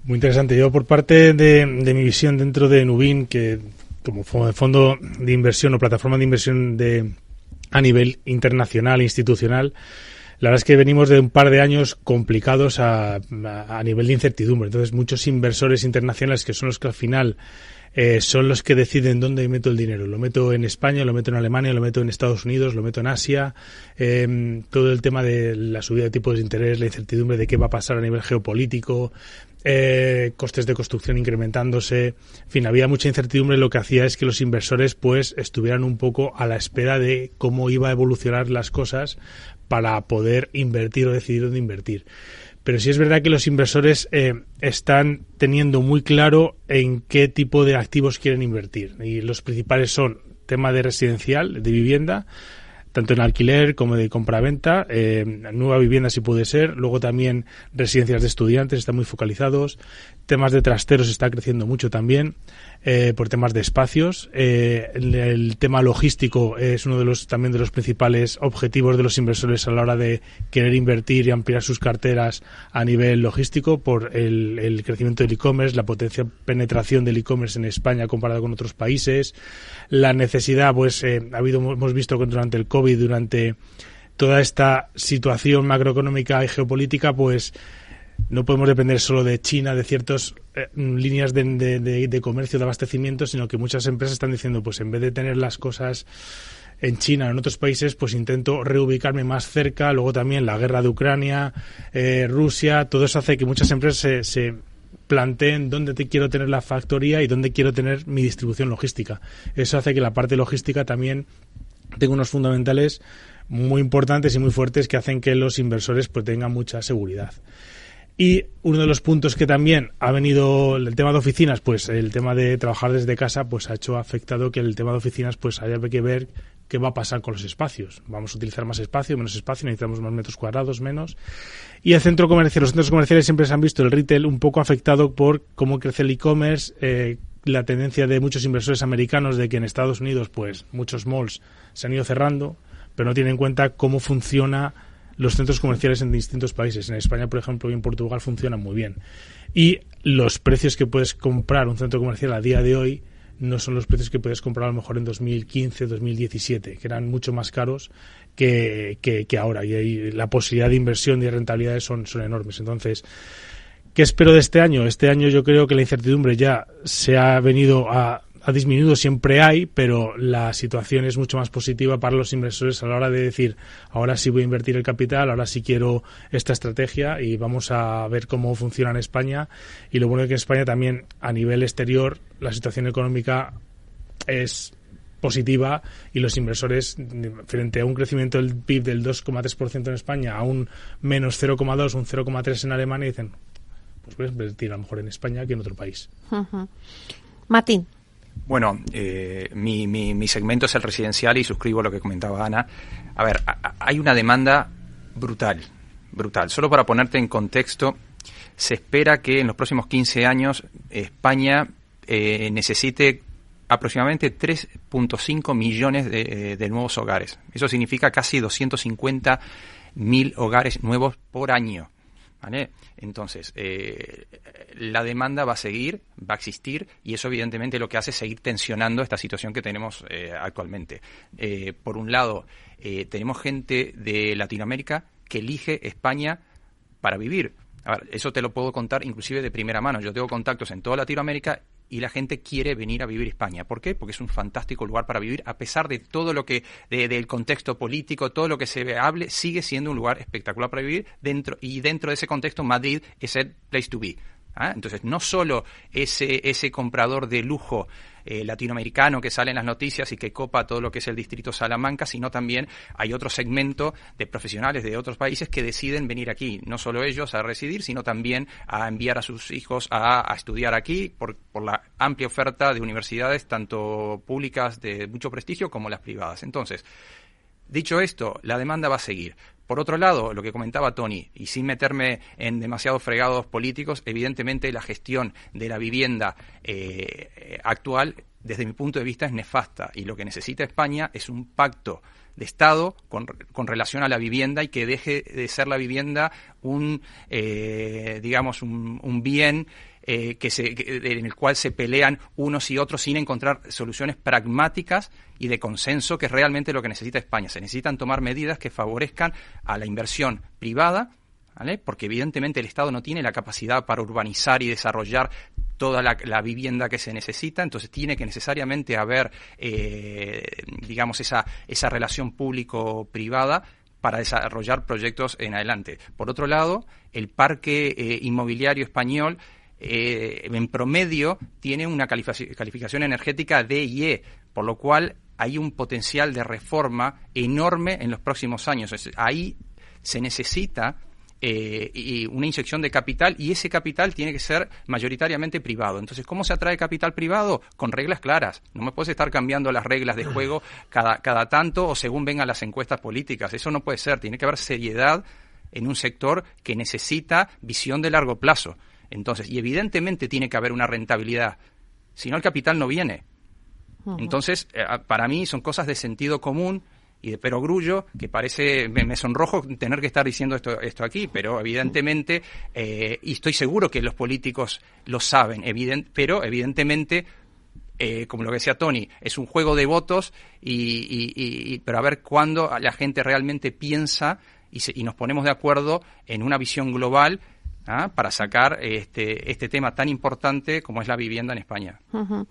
Muy interesante. Yo, por parte de mi visión dentro de Nubin, que como fondo de inversión o plataforma de inversión a nivel internacional, institucional, la verdad es que venimos de un par de años complicados a nivel de incertidumbre. Entonces, muchos inversores internacionales, que son los que al final son los que deciden dónde meto el dinero. Lo meto en España, lo meto en Alemania, lo meto en Estados Unidos, lo meto en Asia. Todo el tema de la subida de tipos de interés, la incertidumbre de qué va a pasar a nivel geopolítico, costes de construcción incrementándose. En fin, había mucha incertidumbre. Lo que hacía es que los inversores pues estuvieran un poco a la espera de cómo iba a evolucionar las cosas para poder invertir o decidir dónde invertir. Pero sí es verdad que los inversores están teniendo muy claro en qué tipo de activos quieren invertir. Y los principales son tema de residencial, de vivienda, tanto en alquiler como de compraventa, nueva vivienda si puede ser, luego también residencias de estudiantes están muy focalizados, temas de trasteros está creciendo mucho también, por temas de espacios, el tema logístico es uno de los principales objetivos de los inversores a la hora de querer invertir y ampliar sus carteras a nivel logístico, por el crecimiento del e-commerce, la potencia penetración del e-commerce en España comparado con otros países, la necesidad, pues hemos visto que durante el COVID, durante toda esta situación macroeconómica y geopolítica, pues no podemos depender solo de China, de ciertas líneas de comercio, de abastecimiento, sino que muchas empresas están diciendo, pues en vez de tener las cosas en China o en otros países, pues intento reubicarme más cerca. Luego también la guerra de Ucrania, Rusia, todo eso hace que muchas empresas se planteen dónde quiero tener la factoría y dónde quiero tener mi distribución logística. Eso hace que la parte logística también tenga unos fundamentales muy importantes y muy fuertes que hacen que los inversores pues tengan mucha seguridad. Y uno de los puntos que también ha venido, el tema de oficinas, pues el tema de trabajar desde casa, pues ha afectado que el tema de oficinas pues haya que ver qué va a pasar con los espacios. Vamos a utilizar más espacio, menos espacio, necesitamos más metros cuadrados, menos. Y el centro comercial, los centros comerciales siempre se han visto el retail un poco afectado por cómo crece el e-commerce, la tendencia de muchos inversores americanos de que en Estados Unidos pues muchos malls se han ido cerrando, pero no tienen en cuenta cómo funcionan los centros comerciales en distintos países. En España, por ejemplo, y en Portugal funcionan muy bien. Y los precios que puedes comprar un centro comercial a día de hoy no son los precios que puedes comprar a lo mejor en 2015, 2017, que eran mucho más caros que ahora. Y ahí la posibilidad de inversión y de rentabilidades son enormes. Entonces, ¿qué espero de este año? Este año yo creo que la incertidumbre ya se ha disminuido, siempre hay, pero la situación es mucho más positiva para los inversores a la hora de decir, ahora sí voy a invertir el capital, ahora sí quiero esta estrategia y vamos a ver cómo funciona en España. Y lo bueno es que en España también, a nivel exterior, la situación económica es positiva y los inversores, frente a un crecimiento del PIB del 2,3% en España a un menos 0,2, un 0,3 en Alemania, dicen, pues voy a invertir a lo mejor en España que en otro país. Uh-huh. Martín. Bueno, mi segmento es el residencial y suscribo lo que comentaba Ana. A ver, hay una demanda brutal. Solo para ponerte en contexto, se espera que en los próximos 15 años España necesite aproximadamente 3.5 millones de nuevos hogares. Eso significa casi 250.000 hogares nuevos por año. ¿Vale? Entonces, la demanda va a existir y eso evidentemente lo que hace es seguir tensionando esta situación que tenemos actualmente. Por un lado, tenemos gente de Latinoamérica que elige España para vivir. A ver, eso te lo puedo contar inclusive de primera mano. Yo tengo contactos en toda Latinoamérica y la gente quiere venir a vivir a España. ¿Por qué? Porque es un fantástico lugar para vivir, a pesar de todo lo que, del contexto político, todo lo que se hable, sigue siendo un lugar espectacular para vivir dentro de ese contexto. Madrid es el place to be. Entonces, no solo ese comprador de lujo latinoamericano que sale en las noticias y que copa todo lo que es el distrito Salamanca, sino también hay otro segmento de profesionales de otros países que deciden venir aquí, no solo ellos a residir, sino también a enviar a sus hijos a estudiar aquí por la amplia oferta de universidades, tanto públicas de mucho prestigio como las privadas. Entonces, dicho esto, la demanda va a seguir. Por otro lado, lo que comentaba Tony, y sin meterme en demasiados fregados políticos, evidentemente la gestión de la vivienda actual, desde mi punto de vista, es nefasta. Y lo que necesita España es un pacto de Estado con relación a la vivienda y que deje de ser la vivienda un bien en el cual se pelean unos y otros sin encontrar soluciones pragmáticas y de consenso, que es realmente lo que necesita España. Se necesitan tomar medidas que favorezcan a la inversión privada, ¿vale? Porque evidentemente el Estado no tiene la capacidad para urbanizar y desarrollar toda la vivienda que se necesita, entonces tiene que necesariamente haber, esa relación público-privada para desarrollar proyectos en adelante. Por otro lado, el parque inmobiliario español en promedio tiene una calificación energética D y E, por lo cual hay un potencial de reforma enorme en los próximos años. Ahí se necesita una inyección de capital y ese capital tiene que ser mayoritariamente privado. Entonces, ¿cómo se atrae capital privado? Con reglas claras. No me puedes estar cambiando las reglas de juego cada tanto o según vengan las encuestas políticas. Eso no puede ser. Tiene que haber seriedad en un sector que necesita visión de largo plazo. Entonces, y evidentemente tiene que haber una rentabilidad. Si no, el capital no viene. Entonces, para mí son cosas de sentido común y de perogrullo, que parece, me sonrojo tener que estar diciendo esto aquí, pero evidentemente, y estoy seguro que los políticos lo saben, pero evidentemente, como lo que decía Tony, es un juego de votos, pero a ver cuándo la gente realmente piensa y nos ponemos de acuerdo en una visión global para sacar este tema tan importante como es la vivienda en España. Uh-huh.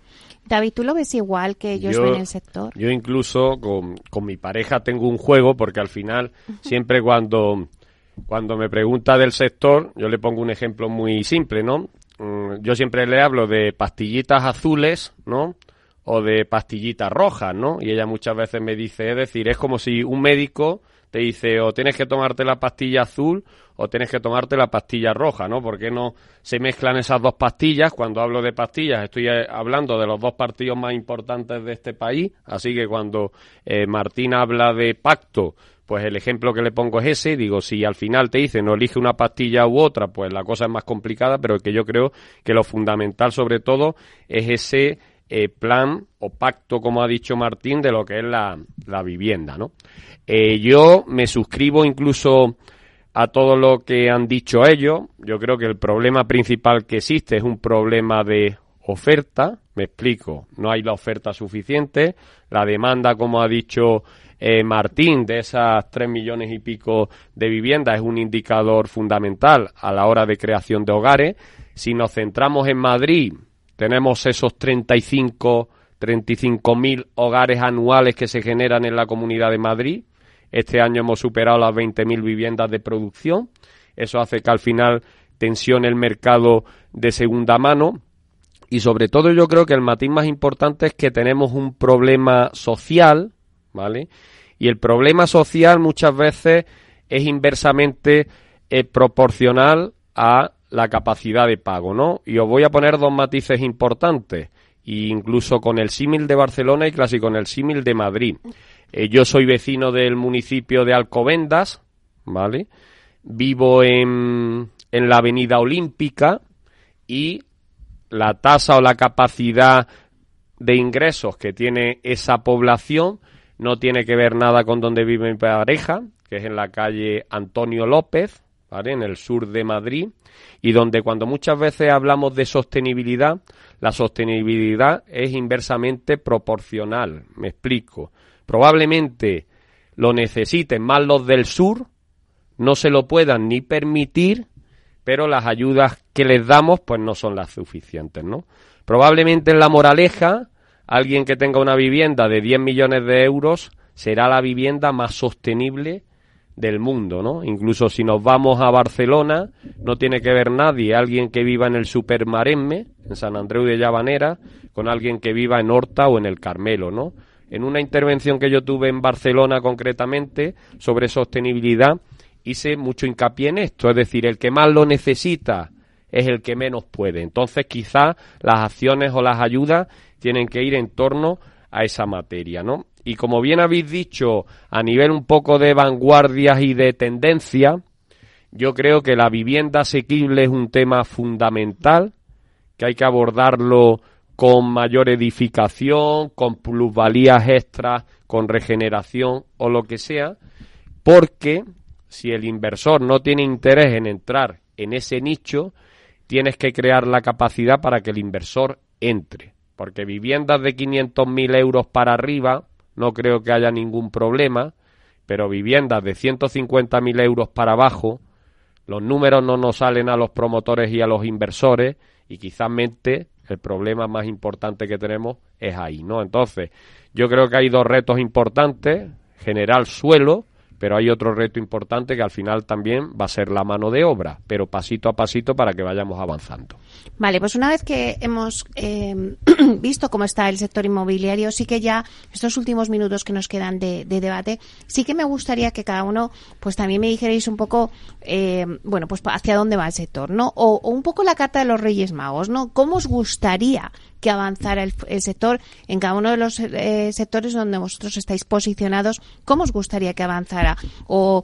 David, ¿tú lo ves igual que ellos ven el sector? Yo incluso con mi pareja tengo un juego, porque al final siempre cuando me pregunta del sector, yo le pongo un ejemplo muy simple, ¿no? Yo siempre le hablo de pastillitas azules, ¿no? O de pastillitas rojas, ¿no? Y ella muchas veces me dice, es decir, es como si un médico te dice o tienes que tomarte la pastilla azul o tienes que tomarte la pastilla roja, ¿no? ¿Por qué no se mezclan esas dos pastillas? Cuando hablo de pastillas estoy hablando de los dos partidos más importantes de este país, así que cuando Martín habla de pacto, pues el ejemplo que le pongo es ese. Digo, si al final te dicen no elige una pastilla u otra, pues la cosa es más complicada, pero que yo creo que lo fundamental sobre todo es ese plan o pacto, como ha dicho Martín, de lo que es la vivienda, ¿no? Yo me suscribo incluso a todo lo que han dicho ellos. Yo creo que el problema principal que existe es un problema de oferta. Me explico, no hay la oferta suficiente, la demanda, como ha dicho Martín, de esas 3 millones y pico de viviendas es un indicador fundamental a la hora de creación de hogares. Si nos centramos en Madrid, tenemos esos 35.000 hogares anuales que se generan en la Comunidad de Madrid. Este año hemos superado las 20.000 viviendas de producción. Eso hace que al final tensione el mercado de segunda mano. Y sobre todo yo creo que el matiz más importante es que tenemos un problema social, ¿vale? Y el problema social muchas veces es inversamente proporcional a la capacidad de pago, ¿no? Y os voy a poner dos matices importantes, incluso con el símil de Barcelona y casi con el símil de Madrid. Yo soy vecino del municipio de Alcobendas, ¿vale? Vivo en la Avenida Olímpica y la tasa o la capacidad de ingresos que tiene esa población no tiene que ver nada con donde vive mi pareja, que es en la calle Antonio López, ¿vale? En el sur de Madrid, y donde cuando muchas veces hablamos de sostenibilidad, la sostenibilidad es inversamente proporcional. Me explico. Probablemente lo necesiten más los del sur, no se lo puedan ni permitir, pero las ayudas que les damos pues no son las suficientes, ¿no? Probablemente en La Moraleja, alguien que tenga una vivienda de 10 millones de euros será la vivienda más sostenible del mundo, ¿no? Incluso si nos vamos a Barcelona, no tiene que ver nadie, alguien que viva en el Supermaresme, en Sant Andreu de Llavanera, con alguien que viva en Horta o en el Carmelo, ¿no? En una intervención que yo tuve en Barcelona concretamente sobre sostenibilidad, hice mucho hincapié en esto, es decir, el que más lo necesita es el que menos puede. Entonces, quizás las acciones o las ayudas tienen que ir en torno a esa materia, ¿no? Y como bien habéis dicho, a nivel un poco de vanguardias y de tendencia, yo creo que la vivienda asequible es un tema fundamental, que hay que abordarlo con mayor edificación, con plusvalías extras, con regeneración o lo que sea, porque si el inversor no tiene interés en entrar en ese nicho, tienes que crear la capacidad para que el inversor entre. Porque viviendas de 500.000 euros para arriba no creo que haya ningún problema, pero viviendas de 150.000 euros para abajo, los números no nos salen a los promotores y a los inversores, y quizás el problema más importante que tenemos es ahí, ¿no? Entonces, yo creo que hay dos retos importantes: generar suelo, pero hay otro reto importante que al final también va a ser la mano de obra, pero pasito a pasito para que vayamos avanzando. Vale, pues una vez que hemos visto cómo está el sector inmobiliario, sí que ya estos últimos minutos que nos quedan de debate, sí que me gustaría que cada uno pues también me dijerais un poco, bueno, pues hacia dónde va el sector, ¿no? O un poco la carta de los Reyes Magos, ¿no? ¿Cómo os gustaría que avanzara el sector en cada uno de los sectores donde vosotros estáis posicionados? ¿Cómo os gustaría que avanzara? O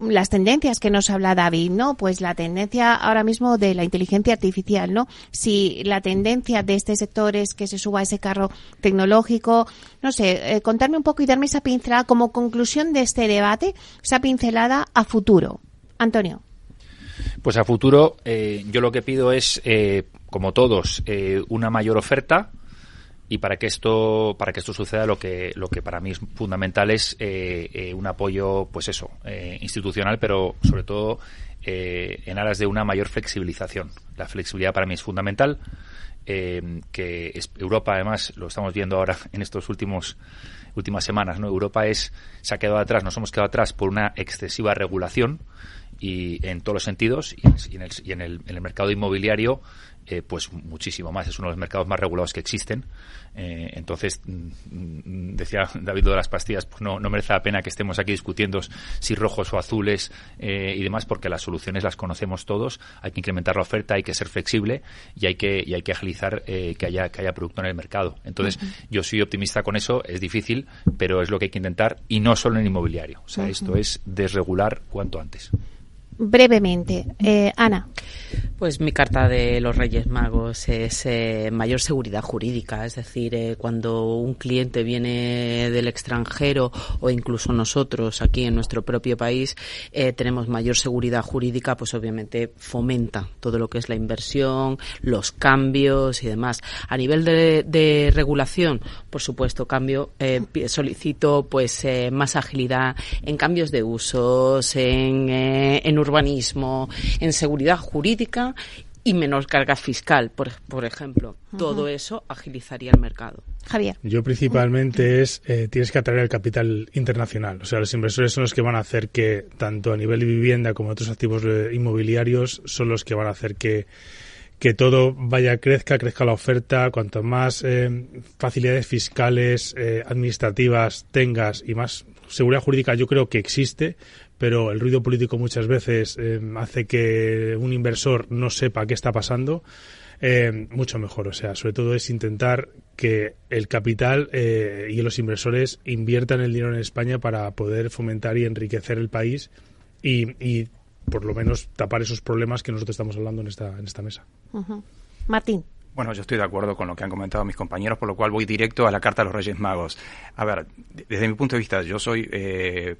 las tendencias que nos habla David, ¿no? Pues la tendencia ahora mismo de la inteligencia artificial, ¿no? Si la tendencia de este sector es que se suba ese carro tecnológico, no sé, contarme un poco y darme esa pincelada como conclusión de este debate, esa pincelada a futuro. Antonio. Pues a futuro yo lo que pido es, como todos, una mayor oferta. Y para que esto suceda, lo que para mí es fundamental es un apoyo, pues eso, institucional, pero sobre todo en aras de una mayor flexibilización. La flexibilidad para mí es fundamental. Europa, además, lo estamos viendo ahora en estos últimas semanas, ¿no? Europa se ha quedado atrás, nos hemos quedado atrás por una excesiva regulación, y en todos los sentidos, y en el mercado inmobiliario pues muchísimo más. Es uno de los mercados más regulados que existen. Entonces, decía David de las pastillas, pues no merece la pena que estemos aquí discutiendo si rojos o azules y demás, porque las soluciones las conocemos todos. Hay que incrementar la oferta, hay que ser flexible y hay que agilizar que haya producto en el mercado. Entonces, yo soy optimista con eso. Es difícil, pero es lo que hay que intentar, y no solo en inmobiliario. O sea, esto es desregular cuanto antes. Brevemente, Ana. Pues mi carta de los Reyes Magos es mayor seguridad jurídica, es decir, cuando un cliente viene del extranjero o incluso nosotros aquí en nuestro propio país tenemos mayor seguridad jurídica, pues obviamente fomenta todo lo que es la inversión, los cambios y demás. A nivel de regulación, por supuesto, solicito pues más agilidad en cambios de usos, en urbanismo, en seguridad jurídica y menor carga fiscal, por ejemplo. Todo eso agilizaría el mercado. Javier. Yo principalmente tienes que atraer el capital internacional. O sea, los inversores son los que van a hacer que, tanto a nivel de vivienda como otros activos inmobiliarios, son los que van a hacer que todo crezca la oferta. Cuanto más facilidades fiscales, administrativas tengas y más seguridad jurídica, yo creo que existe, pero el ruido político muchas veces hace que un inversor no sepa qué está pasando. Mucho mejor. O sea, sobre todo es intentar que el capital y los inversores inviertan el dinero en España para poder fomentar y enriquecer el país y por lo menos tapar esos problemas que nosotros estamos hablando en esta mesa. Martín. Bueno, yo estoy de acuerdo con lo que han comentado mis compañeros, por lo cual voy directo a la carta de los Reyes Magos. A ver, desde mi punto de vista, yo soy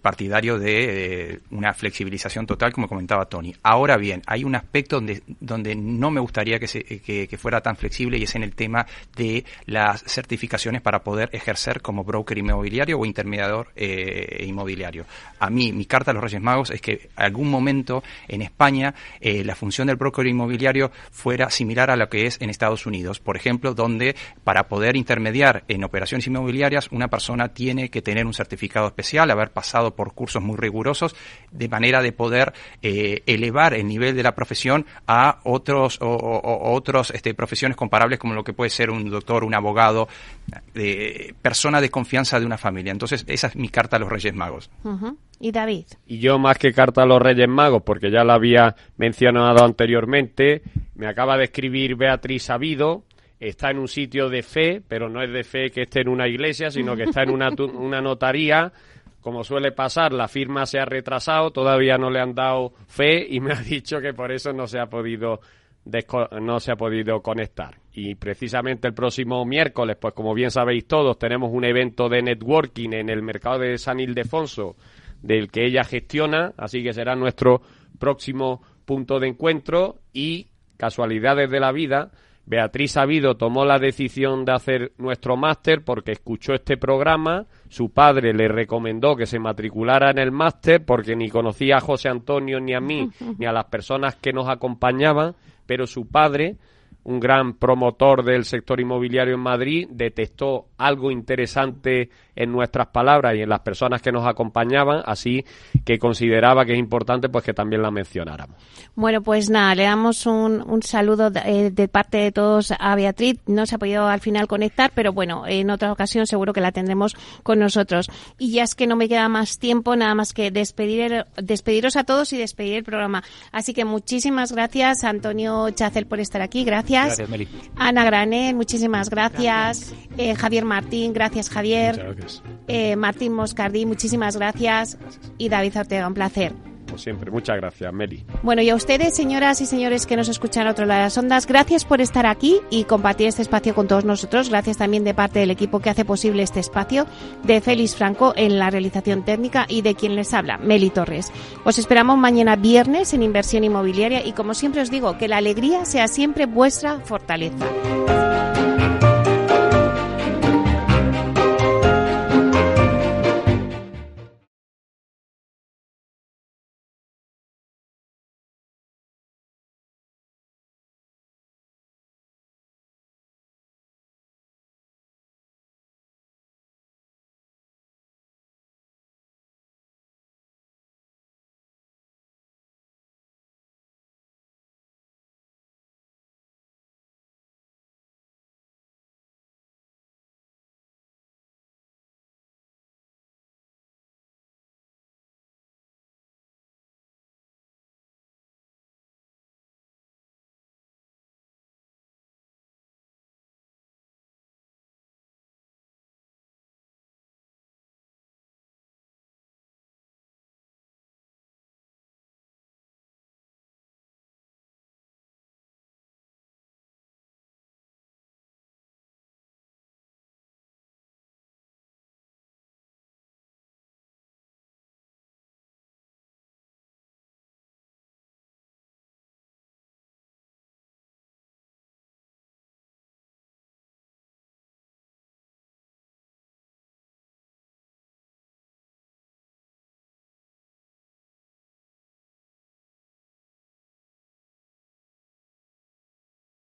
partidario de una flexibilización total, como comentaba Tony. Ahora bien, hay un aspecto donde no me gustaría que fuera tan flexible, y es en el tema de las certificaciones para poder ejercer como broker inmobiliario o intermediador inmobiliario. A mí, mi carta a los Reyes Magos es que en algún momento en España la función del broker inmobiliario fuera similar a lo que es en Estados Unidos, por ejemplo, donde para poder intermediar en operaciones inmobiliarias una persona tiene que tener un certificado especial, haber pasado por cursos muy rigurosos, de manera de poder elevar el nivel de la profesión a otros profesiones comparables, como lo que puede ser un doctor, un abogado, persona de confianza de una familia. Entonces, esa es mi carta a los Reyes Magos. ¿Y David? Y yo, más que carta a los Reyes Magos, porque ya la había mencionado anteriormente, me acaba de escribir Beatriz Sabido. Está en un sitio de fe, pero no es de fe que esté en una iglesia, sino que está en una notaría. Como suele pasar, la firma se ha retrasado, todavía no le han dado fe y me ha dicho que por eso no se ha podido conectar. Y precisamente el próximo miércoles, pues como bien sabéis todos, tenemos un evento de networking en el mercado de San Ildefonso, del que ella gestiona, así que será nuestro próximo punto de encuentro. Y casualidades de la vida, Beatriz Sabido tomó la decisión de hacer nuestro máster porque escuchó este programa. Su padre le recomendó que se matriculara en el máster porque ni conocía a José Antonio ni a mí ni a las personas que nos acompañaban, pero su padre, un gran promotor del sector inmobiliario en Madrid, detectó algo interesante en nuestras palabras y en las personas que nos acompañaban, así que consideraba que es importante pues que también la mencionáramos. Bueno, pues nada, le damos un saludo de parte de todos a Beatriz. No se ha podido al final conectar, pero bueno, en otra ocasión seguro que la tendremos con nosotros. Y ya es que no me queda más tiempo, nada más que despediros a todos y despedir el programa. Así que muchísimas gracias, Antonio Chacel, por estar aquí. Gracias, Meli. Ana Granel, muchísimas gracias. Javier Martín, gracias, Javier. Muchas gracias. Martín Moscardí, muchísimas gracias. Y David Ortega, un placer. Como siempre, muchas gracias, Meli. Bueno, y a ustedes, señoras y señores que nos escuchan a otro lado de las ondas, gracias por estar aquí y compartir este espacio con todos nosotros. Gracias también de parte del equipo que hace posible este espacio, de Félix Franco en la realización técnica y de quien les habla, Meli Torres. Os esperamos mañana viernes en Inversión Inmobiliaria y, como siempre os digo, que la alegría sea siempre vuestra fortaleza.